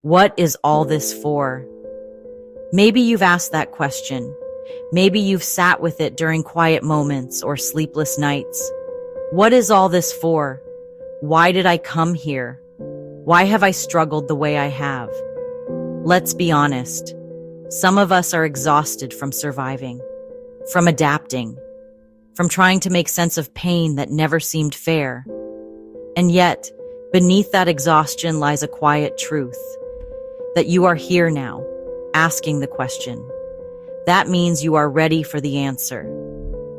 What is all this for? Maybe you've asked that question. Maybe you've sat with it during quiet moments or sleepless nights. What is all this for? Why did I come here? Why have I struggled the way I have? Let's be honest. Some of us are exhausted from surviving, from adapting, from trying to make sense of pain that never seemed fair. And yet, beneath that exhaustion lies a quiet truth, that you are here now, asking the question. That means you are ready for the answer.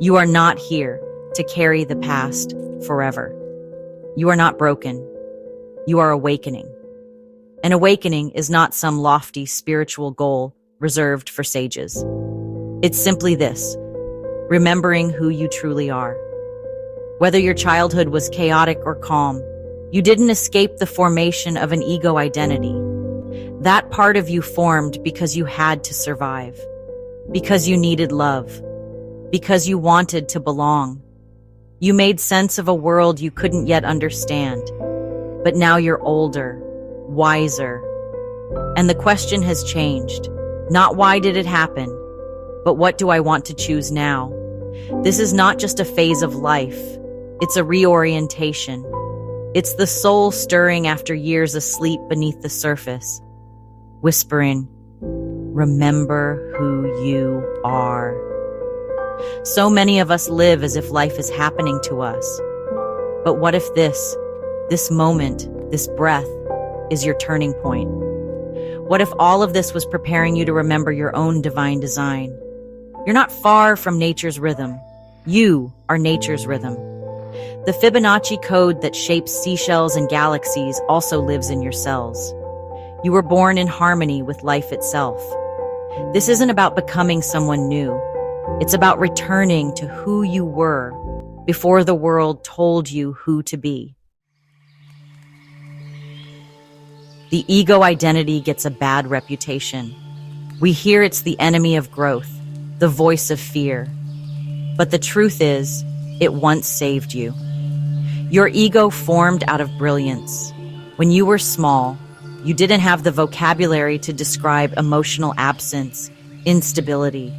You are not here to carry the past forever. You are not broken. You are awakening. An awakening is not some lofty spiritual goal reserved for sages. It's simply this: remembering who you truly are. Whether your childhood was chaotic or calm, you didn't escape the formation of an ego identity. That part of you formed because you had to survive, because you needed love, because you wanted to belong. You made sense of a world you couldn't yet understand. But now you're older, wiser, and the question has changed. Not why did it happen, but what do I want to choose now? This is not just a phase of life. It's a reorientation. It's the soul stirring after years asleep beneath the surface, whispering, remember who you are. So many of us live as if life is happening to us. But what if this moment, this breath, is your turning point? What if all of this was preparing you to remember your own divine design? You're not far from nature's rhythm. You are nature's rhythm. The Fibonacci code that shapes seashells and galaxies also lives in your cells. You were born in harmony with life itself. This isn't about becoming someone new. It's about returning to who you were before the world told you who to be. The ego identity gets a bad reputation. We hear it's the enemy of growth, the voice of fear. But the truth is, it once saved you. Your ego formed out of brilliance. When you were small, you didn't have the vocabulary to describe emotional absence, instability,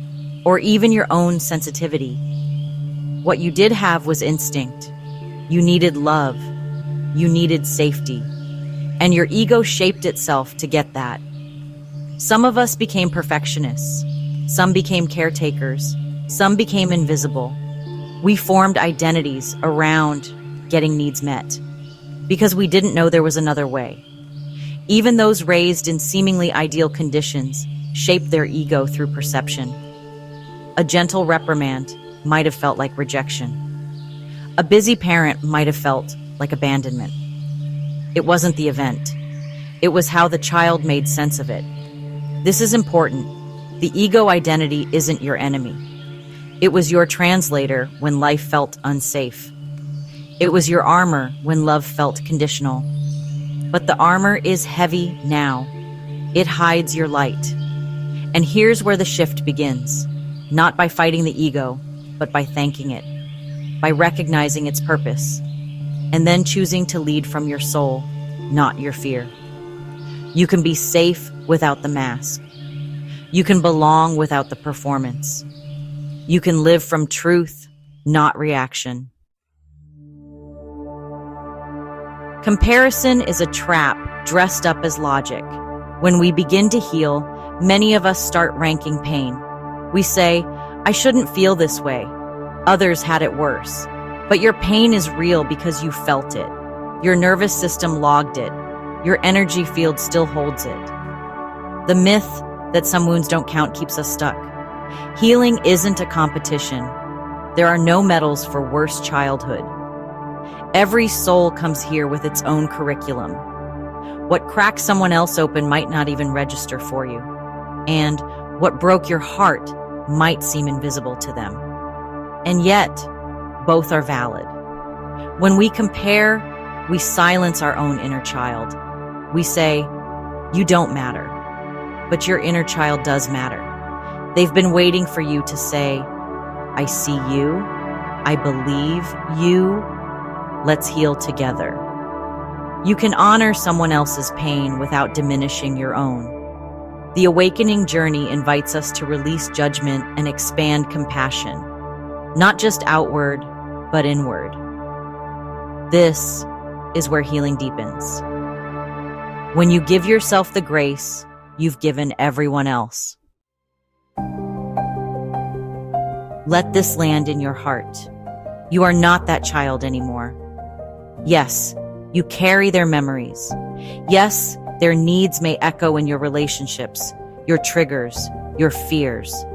or even your own sensitivity. What you did have was instinct. You needed love. You needed safety. And your ego shaped itself to get that. Some of us became perfectionists. Some became caretakers. Some became invisible. We formed identities around getting needs met because we didn't know there was another way. Even those raised in seemingly ideal conditions shaped their ego through perception. A gentle reprimand might have felt like rejection. A busy parent might have felt like abandonment. It wasn't the event. It was how the child made sense of it. This is important. The ego identity isn't your enemy. It was your translator when life felt unsafe. It was your armor when love felt conditional. But the armor is heavy now. It hides your light. And here's where the shift begins. Not by fighting the ego, but by thanking it, by recognizing its purpose, and then choosing to lead from your soul, not your fear. You can be safe without the mask. You can belong without the performance. You can live from truth, not reaction. Comparison is a trap dressed up as logic. When we begin to heal, many of us start ranking pain. We say, I shouldn't feel this way. Others had it worse. But your pain is real because you felt it. Your nervous system logged it. Your energy field still holds it. The myth that some wounds don't count keeps us stuck. Healing isn't a competition. There are no medals for worse childhood. Every soul comes here with its own curriculum. What cracked someone else open might not even register for you. And what broke your heart might seem invisible to them. And yet, both are valid. When we compare, we silence our own inner child. We say, you don't matter. But your inner child does matter. They've been waiting for you to say, I see you, I believe you, let's heal together. You can honor someone else's pain without diminishing your own. The awakening journey invites us to release judgment and expand compassion, not just outward, but inward. This is where healing deepens. When you give yourself the grace, you've given everyone else. Let this land in your heart. You are not that child anymore. Yes, you carry their memories. Yes, their needs may echo in your relationships, your triggers, your fears.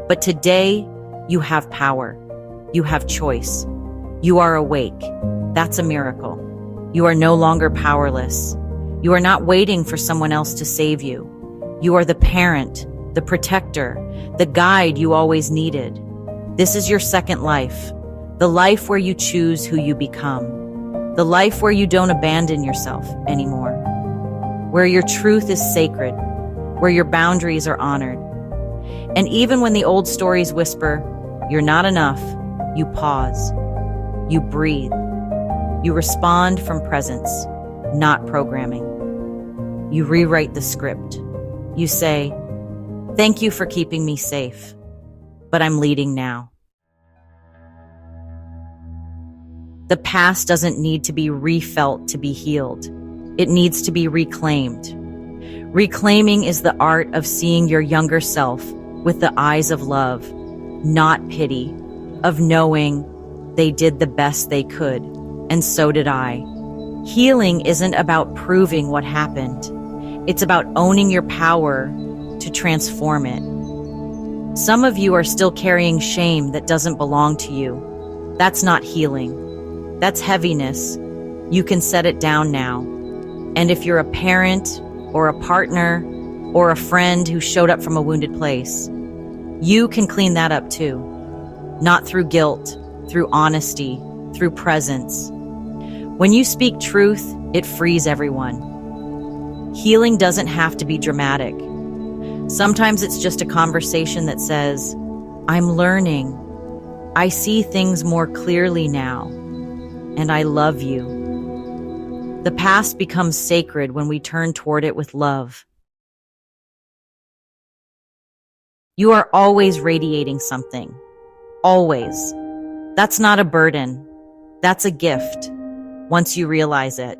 But today, you have power. You have choice. You are awake. That's a miracle. You are no longer powerless. You are not waiting for someone else to save you. You are the parent, the protector, the guide you always needed. This is your second life, the life where you choose who you become, the life where you don't abandon yourself anymore, where your truth is sacred, where your boundaries are honored. And even when the old stories whisper, "You're not enough," you pause, you breathe, you respond from presence, not programming. You rewrite the script. You say, "Thank you for keeping me safe, but I'm leading now." The past doesn't need to be refelt to be healed. It needs to be reclaimed. Reclaiming is the art of seeing your younger self with the eyes of love, not pity, of knowing they did the best they could, and so did I. Healing isn't about proving what happened. It's about owning your power to transform it. Some of you are still carrying shame that doesn't belong to you. That's not healing. That's heaviness. You can set it down now. And if you're a parent or a partner or a friend who showed up from a wounded place, you can clean that up too. Not through guilt, through honesty, through presence. When you speak truth, it frees everyone. Healing doesn't have to be dramatic. Sometimes it's just a conversation that says, "I'm learning. I see things more clearly now. And I love you." The past becomes sacred when we turn toward it with love. You are always radiating something. Always. That's not a burden. That's a gift. Once you realize it,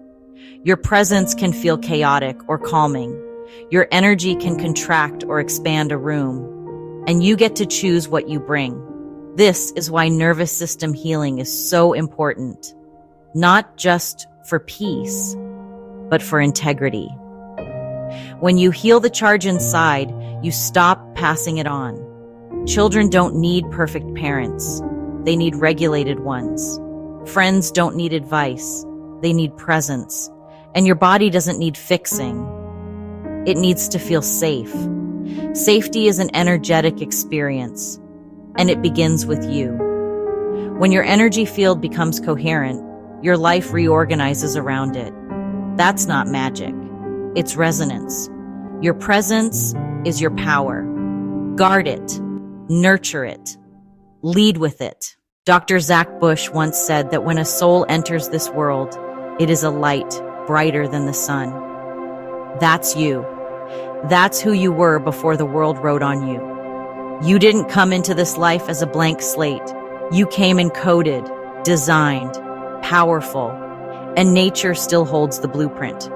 your presence can feel chaotic or calming. Your energy can contract or expand a room, and you get to choose what you bring. This is why nervous system healing is so important. Not just for peace, but for integrity. When you heal the charge inside, you stop passing it on. Children don't need perfect parents. They need regulated ones. Friends don't need advice. They need presence. And your body doesn't need fixing. It needs to feel safe. Safety is an energetic experience, and it begins with you. When your energy field becomes coherent, your life reorganizes around it. That's not magic. It's resonance. Your presence is your power. Guard it. Nurture it. Lead with it. Dr. Zach Bush once said that when a soul enters this world, it is a light brighter than the sun. That's you. That's who you were before the world wrote on you. You didn't come into this life as a blank slate. You came encoded, designed, powerful, and nature still holds the blueprint.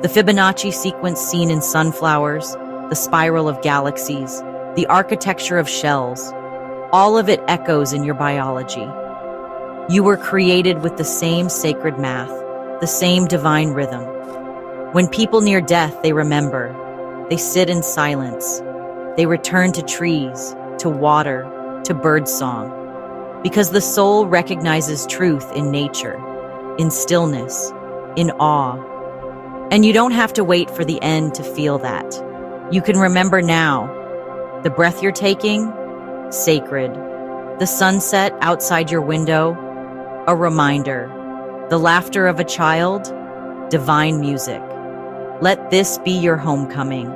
The Fibonacci sequence seen in sunflowers, the spiral of galaxies, the architecture of shells, all of it echoes in your biology. You were created with the same sacred math, the same divine rhythm. When people near death, they remember. They sit in silence. They return to trees, to water, to birdsong. Because the soul recognizes truth in nature, in stillness, in awe. And you don't have to wait for the end to feel that. You can remember now. The breath you're taking, sacred. The sunset outside your window, a reminder. The laughter of a child, divine music. Let this be your homecoming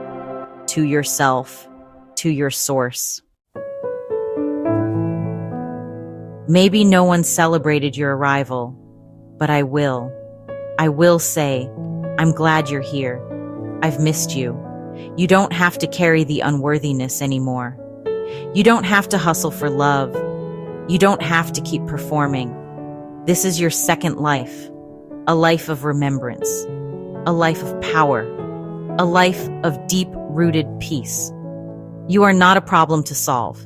to yourself, to your source. Maybe no one celebrated your arrival, but I will. I will say, I'm glad you're here. I've missed you. You don't have to carry the unworthiness anymore. You don't have to hustle for love. You don't have to keep performing. This is your second life, a life of remembrance, a life of power, a life of deep-rooted peace. You are not a problem to solve.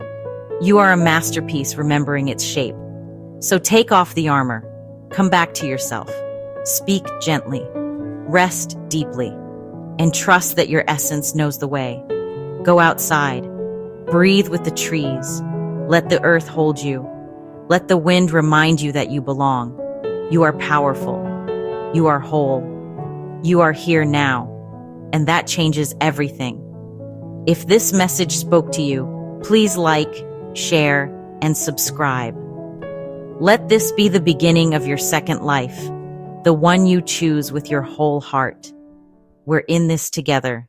You are a masterpiece remembering its shape. So take off the armor, come back to yourself, speak gently, rest deeply, and trust that your essence knows the way. Go outside, breathe with the trees, let the earth hold you, let the wind remind you that you belong. You are powerful, you are whole, you are here now, and that changes everything. If this message spoke to you, please like, share, and subscribe. Let this be the beginning of your second life, the one you choose with your whole heart. We're in this together.